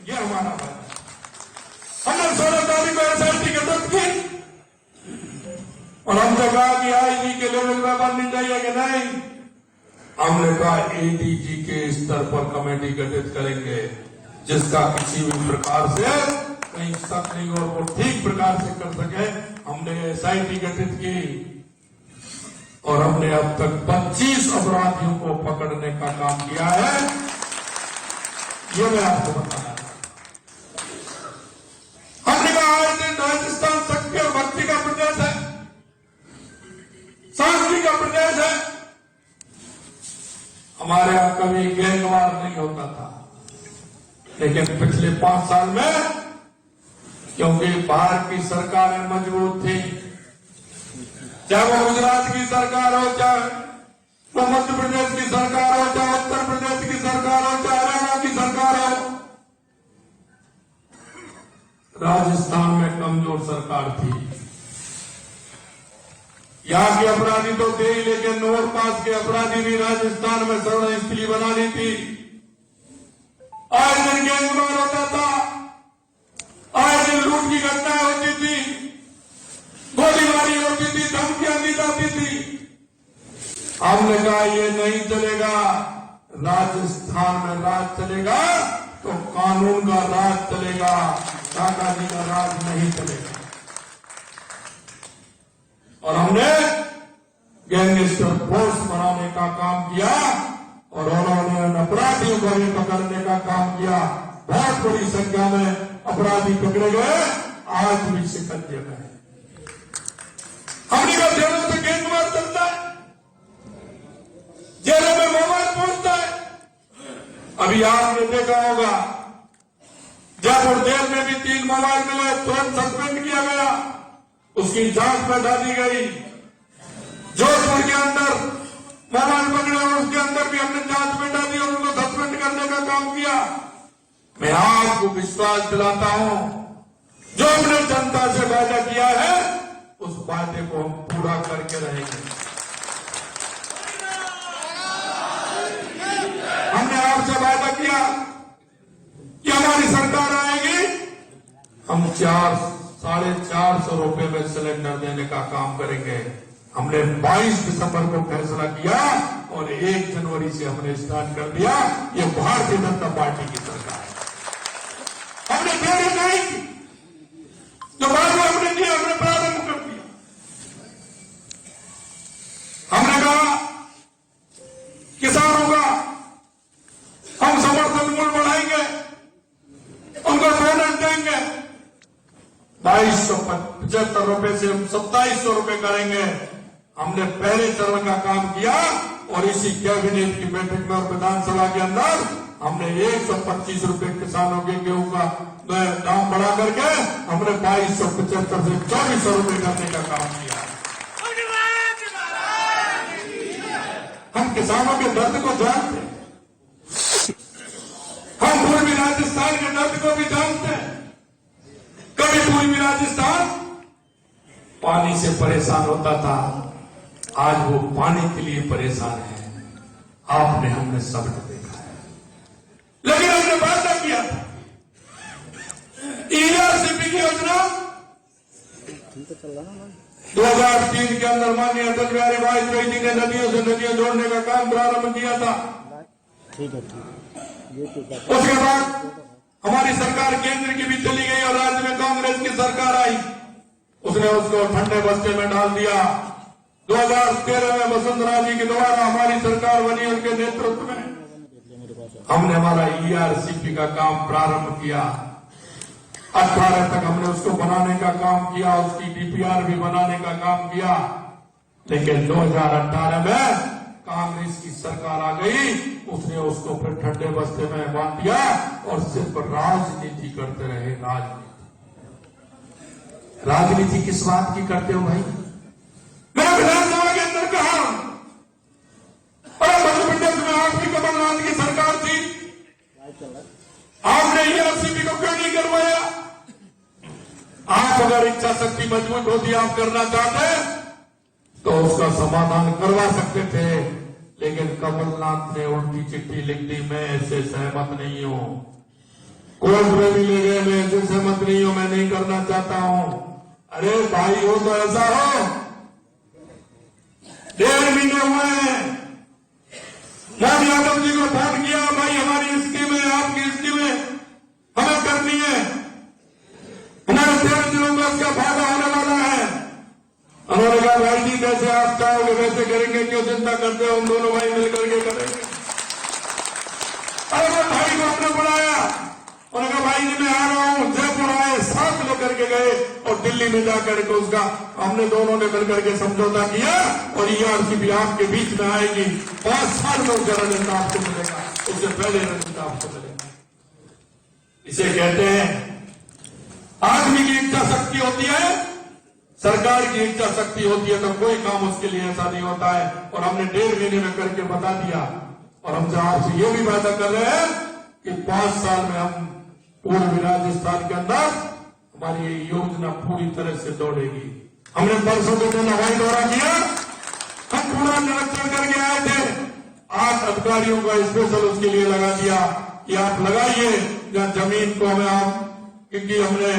ये हमारा वादा है। हमने 16 तारीख को एसआईटी गठित की और हमने कहा कि आईजी के लेवल में बननी चाहिए कि नहीं। हमने कहा एडीजी के स्तर पर कमेटी गठित करेंगे जिसका किसी भी प्रकार से कहीं शक नहीं और वो ठीक प्रकार से कर सके। हमने एसआईटी गठित की और हमने अब तक 25 अपराधियों को पकड़ने का काम किया है। ये मैं आपको बताना हमने कहा आज दिन राजस्थान शक्ति और भक्ति का प्रदेश है, शांति का प्रदेश है। हमारे यहां कभी गैंगवार नहीं होता था, लेकिन पिछले 5 साल में क्योंकि बाहर की सरकारें मजबूत थी, चाहे वो गुजरात की सरकार हो, चाहे वो मध्य प्रदेश की सरकार हो, चाहे उत्तर प्रदेश की सरकार हो, चाहे हरियाणा की सरकार हो, राजस्थान में कमजोर सरकार थी। यहां के अपराधी तो थे ही, लेकिन ओवरपास के अपराधी भी राजस्थान में शरण स्थली बना ली थी। आज दिन गैंगवार होता था, आज दिन लूट की घटनाएं होती थी, गोलीबारी होती थी, धमकियां दी जाती थी। हमने कहा ये नहीं चलेगा, राजस्थान में राज चलेगा तो कानून का राज चलेगा, दादाजी का राज नहीं चलेगा। और हमने गैंगस्टर फोर्स बनाने का काम किया और उन्होंने अपराधियों को भी पकड़ने का काम किया। बहुत बड़ी संख्या में अपराधी पकड़े गए, आज भी शिकंजे में है। हमने कहा जेलों से गैंगवार चलता है, जेलों में मोबाइल पहुंचता है। अभी आपने देखा होगा जयपुर जेल में भी 3 मोबाइल मिले, तुरंत सस्पेंड किया गया, उसकी जांच बैठा दी गई। जोधपुर के अंदर मोबाइल पकड़े और उसके अंदर भी हमने जांच बैठा दी और उनको सस्पेंड करने का काम किया। मैं आपको विश्वास दिलाता हूं, जो हमने जनता से वादा किया है उस वादे को हम पूरा करके रहेंगे। हमने आपसे वादा किया कि हमारी सरकार आएगी, हम 400-450 रुपए में सिलेंडर देने का काम करेंगे। हमने 22 दिसंबर को फैसला किया और 1 जनवरी से हमने स्टार्ट कर दिया। ये भारतीय जनता पार्टी की सरकार है। हमने देरी नहीं की, जो बाद में हमने किया हमने प्रारंभ कर दिया। हमने कहा किसानों का हम समर्थन मूल्य बढ़ाएंगे, उनको बोनस देंगे। 2275 रुपए से हम 2700 रुपए करेंगे। हमने पहले चरण का काम किया और इसी कैबिनेट की बैठक में और विधानसभा के अंदर हमने 125 रुपए किसानों के गेहूं का दाम बढ़ा करके हमने 2275 से 2400 रुपए करने का काम किया। हम किसानों के दर्द को जानते हैं, हम पूर्वी राजस्थान के दर्द को भी जानते हैं। कभी पूर्वी राजस्थान पानी से परेशान होता था, आज वो पानी के लिए परेशान है। आपने हमने सबने देखा है, लेकिन हमने वादा किया था ईआरसीपी की योजना 2003 के अंदर माननीय अटल बिहारी वाजपेयी जी ने नदियों से नदियां जोड़ने का काम प्रारंभ किया था। उसके बाद हमारी सरकार केंद्र की भी चली गई और राज्य में कांग्रेस की सरकार आई, उसने उसको ठंडे बस्ते में डाल दिया। 2013 में वसुंधरा जी के द्वारा हमारी सरकार बनी, उनके नेतृत्व में हमने हमारा ईआरसीपी का काम प्रारंभ किया। 18 तक हमने उसको बनाने का काम किया, उसकी डीपीआर भी बनाने का काम किया। लेकिन 2018 में कांग्रेस की सरकार आ गई, उसने उसको फिर ठंडे बस्ते में बांध दिया और सिर्फ राजनीति करते रहे। राजनीति किस बात की करते हो भाई? मैं विधानसभा के अंदर कहा और मध्य प्रदेश में आपकी कमलनाथ की सरकार थी, आपने ईआरसीपी को क्यों नहीं करवाया? आप अगर इच्छा शक्ति मजबूत होती, आप करना चाहते तो उसका समाधान करवा सकते थे, लेकिन कमलनाथ ने उल्टी चिट्ठी लिख दी, मैं इससे सहमत नहीं हूं। कोर्ट में भी ले गए, मैं जिनसे मत नहीं हूं, मैं नहीं करना चाहता हूं। अरे भाई हो तो ऐसा हो, 1.5 महीने हुए हैं, मोदी यादव जी को फोन किया, भाई हमारी स्कीम है, आपकी स्कीम है, हमें करनी है, हमारे 13 दिनों में उसका फायदा होने वाला है। उन्होंने कहा भाई जी जैसे आप चाहोगे वैसे करेंगे, क्यों चिंता करते हो, हम दोनों भाई मिलकर के करेंगे। अरे भाई को हमने बुलाया, उन्होंने कहा भाई जी मैं आ रहा हूं, जयपुर आए, साथ लेकर के गए और दिल्ली में जाकर के उसका हमने दोनों ने मिलकर के समझौता किया और ERCP आपके बीच में आएगी। 5 साल में उसका रिजल्ट आपको मिलेगा, उससे पहले रिजल्ट आपको मिलेगा। इसे कहते हैं आदमी की इच्छा शक्ति होती है, सरकार की इच्छा शक्ति होती है, तो कोई काम उसके लिए ऐसा नहीं होता है। और हमने 1.5 महीने में करके बता दिया और हम आपसे ये भी वादा कर रहे हैं कि 5 साल में हम पूर्वी राजस्थान के अंदर हमारी ये योजना पूरी तरह से दौड़ेगी। हमने परसों के दिन हवाई दौरा किया, हम पूरा निरीक्षण करके आए थे, 8 अधिकारियों का स्पेशल उसके लिए लगा दिया कि आप लगाइए जहां जमीन को हमें आप, क्योंकि हमने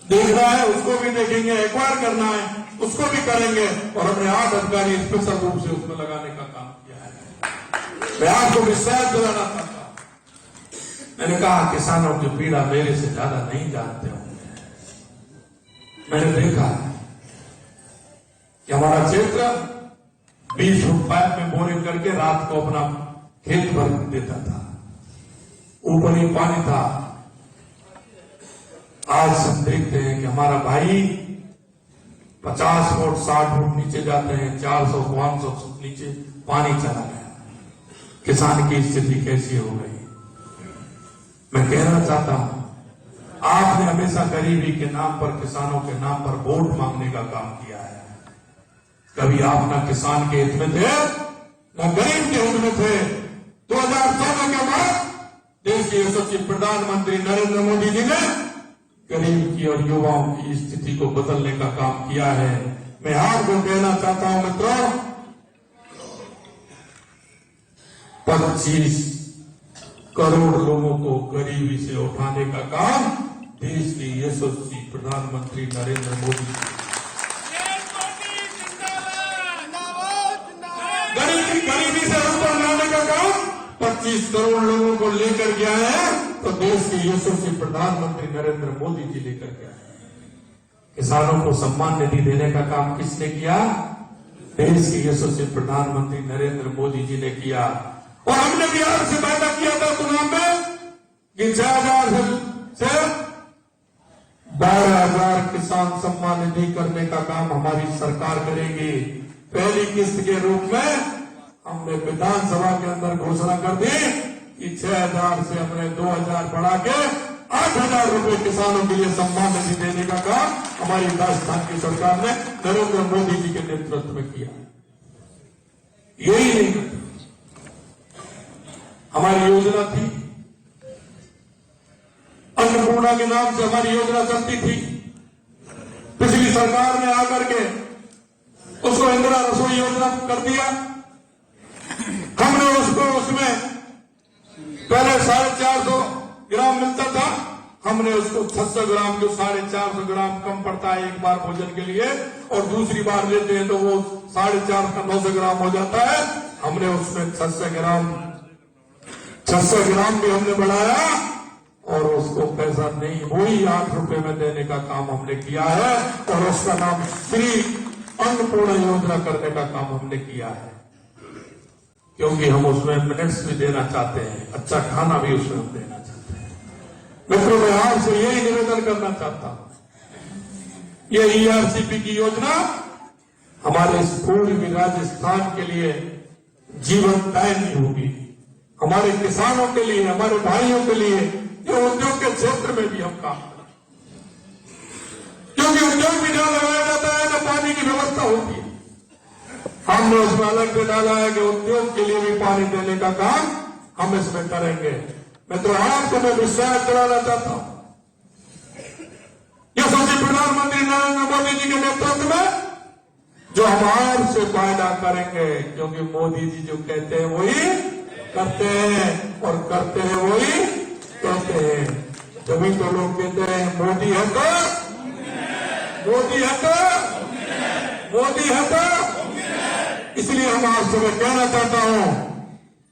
देखना है, उसको भी देखेंगे, एक्वायर करना है, उसको भी करेंगे। और हमने 8 अधिकारी स्पेशल रूप से उसमें लगाने का काम किया है। मैं आपको विश्वास दिलाना चाहता हूं, मैंने कहा किसानों की पीड़ा मेरे से ज्यादा नहीं जानते होंगे। मैंने देखा है कि हमारा क्षेत्र 20 फुट पाइप में बोरिंग करके रात को अपना खेत भर देता था, ऊपर ही पानी था। आज हम देखते हैं कि हमारा भाई 50 फुट 60 फुट नीचे जाते हैं, 400-500 फुट नीचे पानी चला गया। किसान की स्थिति कैसी हो गई। मैं कहना चाहता हूं, आपने हमेशा गरीबी के नाम पर, किसानों के नाम पर वोट मांगने का काम किया है। कभी आप ना किसान के हित में थे, न गरीब के हित में थे। 2014 के बाद देश के यशस्वी प्रधानमंत्री नरेंद्र मोदी जी ने गरीब की और युवाओं की स्थिति को बदलने का काम किया है। मैं आपको कहना चाहता हूं मित्रों, 25 करोड़ लोगों को गरीबी से उठाने का काम देश के यशस्वी प्रधानमंत्री नरेंद्र मोदी जी, गरीबी से ऊपर लाने का काम 25 करोड़ लोगों को लेकर गया है, तो देश के यशस्वी प्रधानमंत्री नरेंद्र मोदी जी लेकर गया है। किसानों को सम्मान निधि देने का काम किसने किया? देश के यशस्वी प्रधानमंत्री नरेंद्र मोदी जी ने किया। और हमने बिहार से वादा किया था चुनाव में कि 6,000 से 12,000 किसान सम्मान निधि करने का काम हमारी सरकार करेगी। पहली किस्त के रूप में हमने विधानसभा के अंदर घोषणा कर दी कि 6,000 से हमने 2,000 बढ़ा के 8,000 रुपए किसानों के लिए सम्मान निधि देने का काम हमारी राजस्थान की सरकार ने नरेंद्र मोदी जी के नेतृत्व में किया। यही नहीं, हमारी योजना थी, अन्नपूर्णा के नाम से हमारी योजना चलती थी। पिछली सरकार ने आकर के उसको इंदिरा रसोई योजना कर दिया। हमने उसको उसमें पहले 450 ग्राम मिलता था, हमने उसको 600 ग्राम, जो 450 ग्राम कम पड़ता है एक बार भोजन के लिए, और दूसरी बार लेते हैं तो वो 450 का 900 ग्राम हो जाता है। हमने उसमें 600 ग्राम भी हमने बढ़ाया और उसको पैसा नहीं, वही 8 रुपए में देने का काम हमने किया है। और उसका नाम श्री अन्नपूर्णा योजना करने का काम हमने किया है, क्योंकि हम उसमें मिनट्स भी देना चाहते हैं, अच्छा खाना भी उसमें हम देना चाहते हैं। मित्रों, मैं आपसे यही निवेदन करना चाहता हूं, ये ERCP की योजना हमारे पूर्वी राजस्थान के लिए जीवनदायिनी होगी, हमारे किसानों के लिए, हमारे भाइयों के लिए, जो उद्योग के क्षेत्र में भी हम काम करें, क्योंकि उद्योग भी जहां लगाया जाता है तो पानी की व्यवस्था होती है। हमने उसमें अलग से डाला है कि उद्योग के लिए भी पानी देने का काम हम इसमें करेंगे। मित्रों, आपको मैं विश्वास दिलाना चाहता हूं, यशस्वी प्रधानमंत्री नरेंद्र मोदी जी के नेतृत्व में जो हम आपसे वायदा करेंगे, क्योंकि मोदी जी जो कहते हैं वही करते हैं और करते हैं वही कहते हैं। तभी तो लोग कहते हैं मोदी है तो, मोदी है तो, मोदी है तो। इसलिए हम आप सबसे कहना चाहता हूं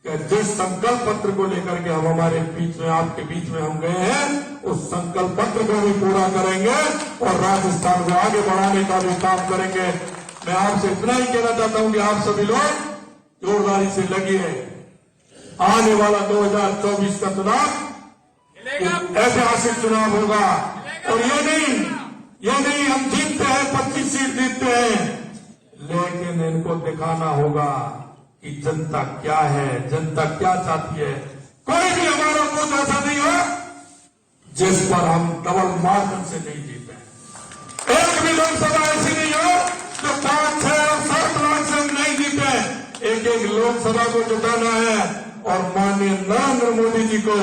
कि जिस संकल्प पत्र को लेकर के हम हमारे बीच में, आपके बीच में हम गए हैं, उस संकल्प पत्र को भी पूरा करेंगे और राजस्थान को आगे बढ़ाने का भी काम करेंगे। मैं आपसे इतना ही कहना चाहता हूं कि आप सभी लोग जोरदारी से लगिए। आने वाला 2024 का चुनाव ऐतिहासिक चुनाव होगा और ये नहीं हम जीतते हैं, 25 सीट जीतते हैं, लेकिन इनको दिखाना होगा कि जनता क्या है, जनता क्या चाहती है। कोई भी हमारा वोट ऐसा नहीं हो जिस पर हम डबल मार्जिन से नहीं जीते। एक भी लोकसभा ऐसी नहीं हो जो 5, 6 और 7 लाख से हम नहीं जीते। एक एक लोकसभा को जुटाना है और माननीय नरेंद्र मोदी जी को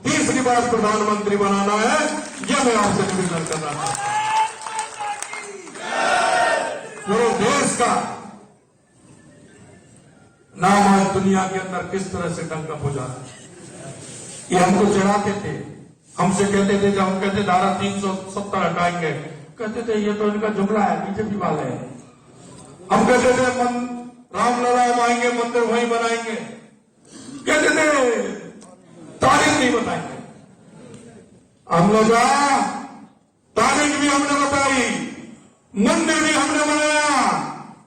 तीसरी बार प्रधानमंत्री बनाना है। यह मैं आपसे निवेदन कर रहा था। पूरे देश का नाम आज दुनिया के अंदर किस तरह से डंकअप हो जाता है। ये हमको चिढ़ाते थे, हमसे कहते थे, जब हम कहते धारा 370 हटाएंगे, कहते थे ये तो इनका जुमला है, बीजेपी वाले हैं। हम कहते थे रामलला हम आएंगे, मंदिर वहीं बनाएंगे, कहते थे तारीख नहीं बताएंगे। हमने कहा तारीख भी हमने बताई, मंदिर भी हमने बनाया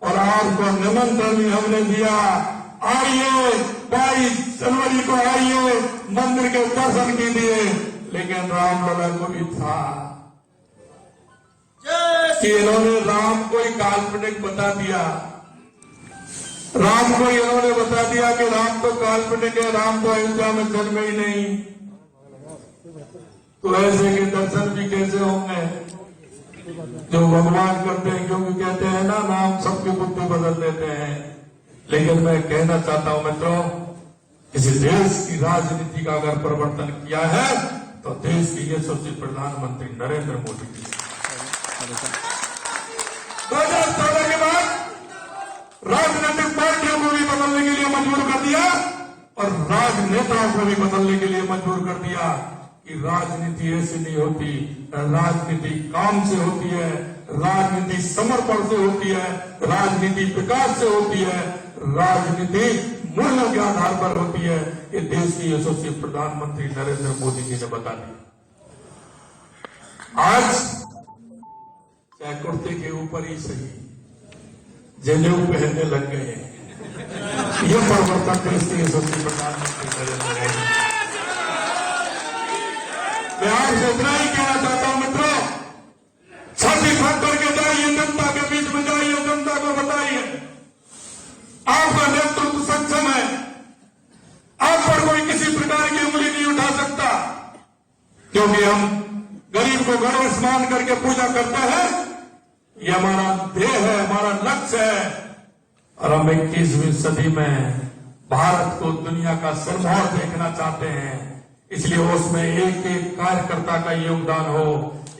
और आपको निमंत्रण भी हमने दिया। आइए 22 जनवरी को आइए, मंदिर के दर्शन कीजिए। लेकिन रामलला को भी था कि इन्होंने राम को ही काल्पनिक बता दिया, राम को इन्होंने बता दिया कि राम तो काल्पनिक है, राम तो अयोध्या में जन्मे ही नहीं। तो ऐसे के दर्शन भी कैसे होंगे जो भगवान करते हैं, क्योंकि कहते हैं ना नाम सबकी बुद्धि बदल देते हैं। लेकिन मैं कहना चाहता हूं मित्रों, किसी देश की राजनीति का अगर परिवर्तन किया है तो देश के यशस्वी प्रधानमंत्री नरेंद्र मोदी जी। 2014 के बाद राजनीतिक पार्टियों को भी बदलने के लिए मजबूर कर दिया और राजनेताओं को भी बदलने के लिए मजबूर कर दिया कि राजनीति ऐसी नहीं होती, राजनीति काम से होती है, राजनीति समर्पण से होती है, राजनीति विकास से होती है, राजनीति मूल्यों के आधार पर होती है। ये देश के यशस्वी प्रधानमंत्री नरेंद्र मोदी जी ने बता दिया। आज चाहे कुर्ते के ऊपर ही सही जनेऊ पहनने लग गए हैं। यह परिवर्तन देश के यशस्वी प्रधानमंत्री नरेंद्र मोदी। मैं आपसे इतना ही कहना चाहता हूं मित्रों, छाती फाड़ करके जाइए, जनता के बीच में जाइए, जनता को बताइए आपका नेतृत्व सक्षम है, आप पर कोई किसी प्रकार की उंगली नहीं उठा सकता, क्योंकि हम गरीब को गणेश मान करके पूजा करते हैं। ये हमारा ध्येय है, हमारा लक्ष्य है और हम 21वीं सदी में भारत को दुनिया का सिरमौर देखना चाहते हैं। इसलिए उसमें एक एक कार्यकर्ता का योगदान हो,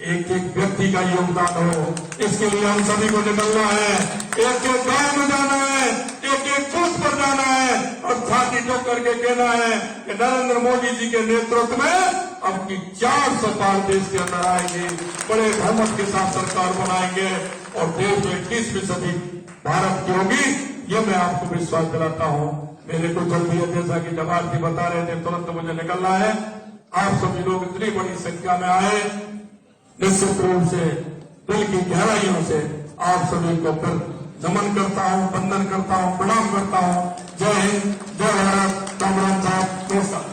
एक एक व्यक्ति का योगदान हो। इसके लिए हम सभी को निकलना है, एक एक गांव में जाना है, एक एक बूथ पर जाना है और छाती ठोक करके कहना है कि नरेंद्र मोदी जी के नेतृत्व में अब की 400 पार देश के अंदर आएंगे, बड़े बहुमत के साथ सरकार बनाएंगे और देश में 21वीं सदी भारत की होगी। यह मैं आपको विश्वास दिलाता हूं। मेरे को जल्दी है, जैसा कि जवाब जी बता रहे थे, तुरंत मुझे निकलना है। आप सभी लोग इतनी बड़ी संख्या में आए, निश्चित रूप से दिल की गहराइयों से आप सभी को फिर नमन करता हूं, वंदन करता हूं, प्रणाम करता हूं। जय हिंद, जय भारत, राम साहब, नमस्कार।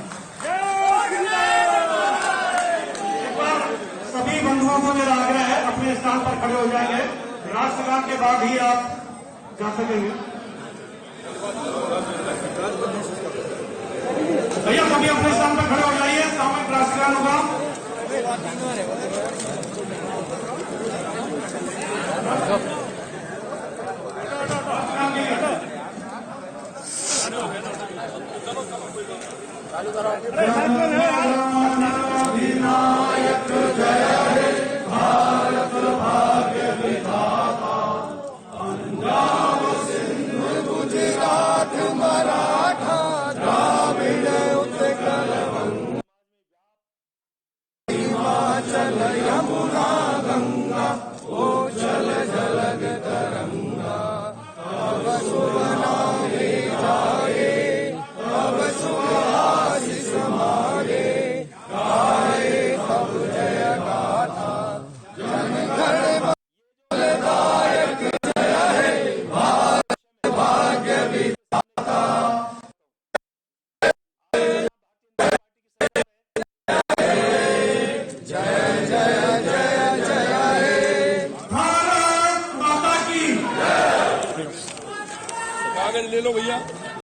सभी बंधुओं को मेरा आग्रह है, अपने स्थान पर खड़े हो जाएंगे। राष्ट्रगान के बाद ही आप जा सकेंगे। भैया सभी अपने स्थान पर खड़े हो जाइए, सामूहिक राष्ट्रगान होगा। विनायक जय हे भारत भाग्य विधाता, पंजाब सिंधु गुजरात मराठा द्राविड़ उत्कल बंग। कागज ले लो भैया।